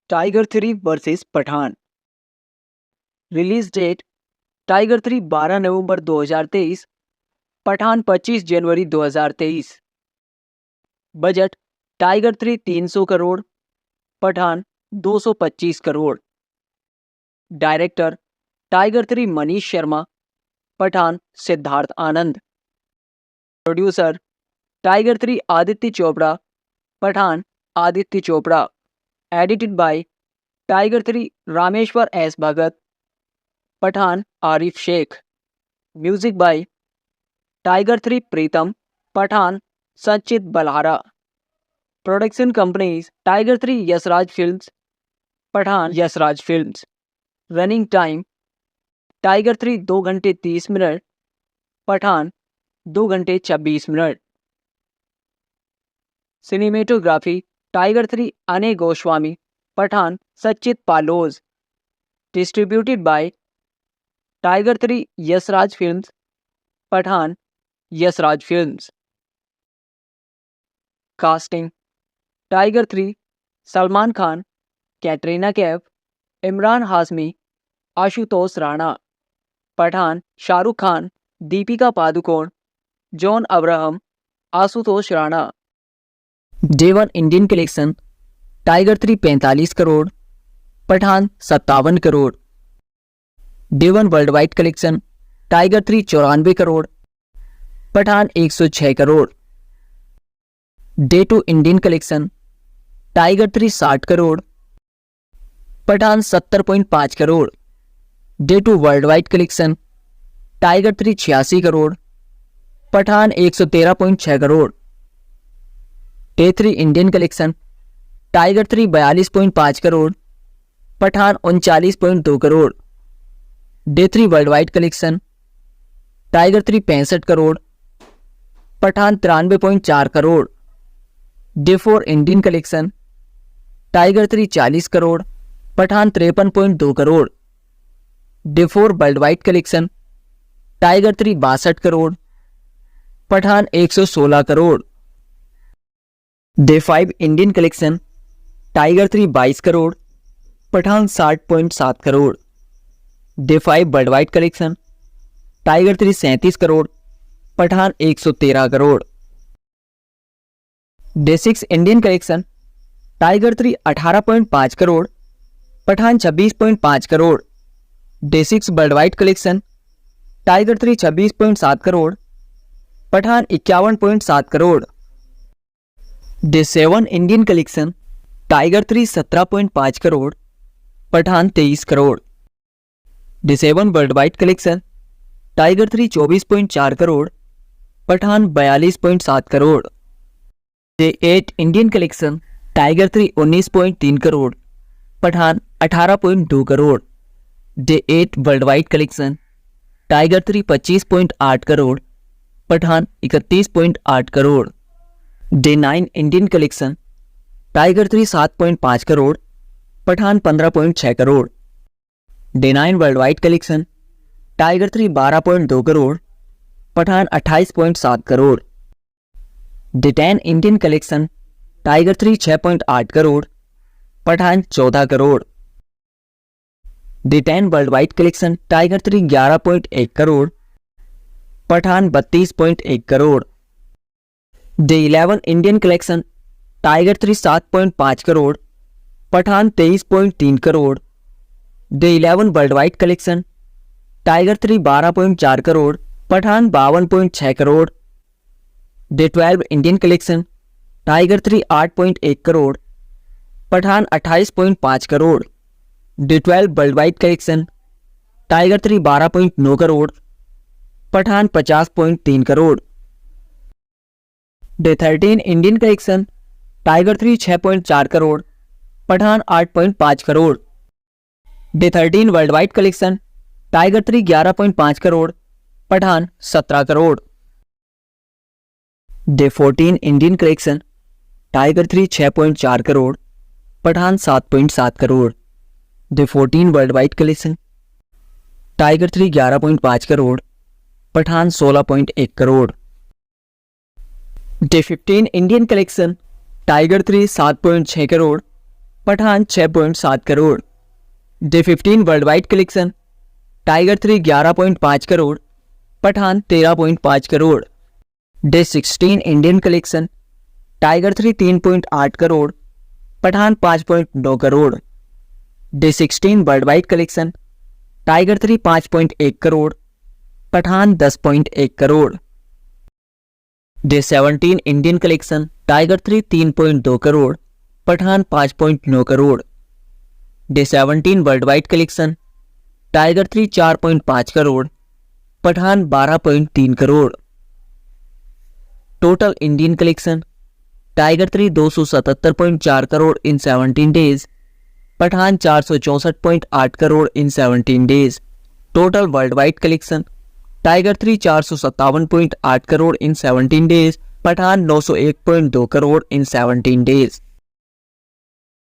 Tiger 3 versus Pathaan. Release date Tiger 3 12 नवंबर 2023, पठान 25 जनवरी 2023। Budget Tiger 3 300 crore, Pathaan 225 crore. Director Tiger 3 Manish Sharma, Pathaan Siddharth Anand. Producer Tiger 3 Aditya Chopra, Pathaan Aditya Chopra. Edited by tiger 3 Rameshwar S Bhagat, Pathaan Arif Shaikh. Music by tiger 3 Pritam, Pathaan Sanchit Balhara. Production companies Tiger 3 Yashraj films, Pathaan Yashraj films. Running time Tiger 3 2 घंटे 30 minute, Pathan 2 घंटे 26 minute. Cinematography Tiger 3 Anay Goswami, Pathaan Satchith Paulose. Distributed by tiger 3 Yashraj films, Pathaan Yashraj films. Casting Tiger 3 Salman Khan, Katrina Kaif, Imran Hashmi, Ashutosh Rana. Pathaan Shahrukh Khan, Deepika Padukone, John Abraham, Ashutosh Rana. Day 1 Indian collection tiger 3 45 crore, Pathaan 57 crore. Day 1 world wide collection tiger 3 94 crore, Pathaan 106 crore. Day 2 Indian collection tiger 3 60 crore, Pathaan 70.5 crore. Day 2 world wide collection tiger 3 86 crore, Pathaan 113.6 crore. Day 3 Indian collection tiger 3 42.5 crore, Pathaan 39.2 crore. Day 3 world wide collection tiger 3 65 crore, Pathaan 93.4 crore. Day 4 Indian collection tiger 3 40 crore, Pathaan 53.2 crore. Day 4 world wide collection tiger 3 62 crore, Pathaan 116 crore. Day 5 Indian collection tiger 3 22 crore, Pathaan 60.7 crore. Day 5 world wide collection tiger 3 37 crore, Pathaan 113 crore. Day 6 Indian collection tiger 3 18.5 crore, Pathaan 26.5 crore. Day 6 world wide collection tiger 3 26.7 crore, Pathaan 51.7 crore. Day 7 Indian collection tiger 3 17.5 crore, Pathaan 23 crore. Day 7 world wide collection tiger 3 24.4 crore, Pathaan 42.7 crore. Day 8 Indian collection tiger 3 19.3 crore, Pathaan 18.2 crore. Day 8 world wide collection tiger 3 25.8 crore, Pathaan 31.8 crore. Day 9 Indian collection tiger 3 7.5 crore, Pathaan 15.6 crore. Day 9 world wide collection tiger 3 12.2 crore, Pathaan 28.7 crore. Day 10 Indian collection tiger 3 6.8 crore, Pathaan 14 crore. Day 10 world wide collection tiger 3 11.1 crore, Pathaan 32.1 crore. Day 11 Indian collection tiger 3 7.5 crore, Pathaan 23.3 crore. Day 11 world wide collection tiger 3 12.4 crore, Pathaan 52.6 crore. Day 12 Indian collection tiger 3 8.1 crore, Pathaan 28.5 crore. Day 12 world wide collection tiger 3 12.9 crore, Pathaan 50.3 crore. Day 13 Indian collection tiger 3 6.4 crore, Pathaan 8.5 crore. Day 13 world wide collection tiger 3 11.5 crore, Pathaan 17 crore. Day 14 Indian collection tiger 3 6.4 crore, Pathaan 7.7 crore. Day 14 world wide collection tiger 3 11.5 crore, Pathaan 16.1 crore. Day 15 Indian collection tiger 3 7.6 crore, Pathaan 6.7 crore. Day 15 world wide collection, tiger 3 11.5 crore, Pathaan 13.5 crore. Day 16 Indian collection, tiger 3 3.8 crore, Pathaan 5.9 crore. Day 16 world wide collection, tiger 3 5.1 crore, Pathaan 10.1 crore. Day 17 Indian collection, tiger 3 3.2 crore, Pathaan 5.9 crore. Day 17 world wide collection, tiger 3 4.5 crore, Pathaan 12.3 crore. Total Indian collection, tiger 3 277.4 crore in 17 days, Pathaan 464.8 crore in 17 days. Total world wide collection, tiger 3 457.8 crore in 17 days, Pathaan 901.2 crore in 17 days.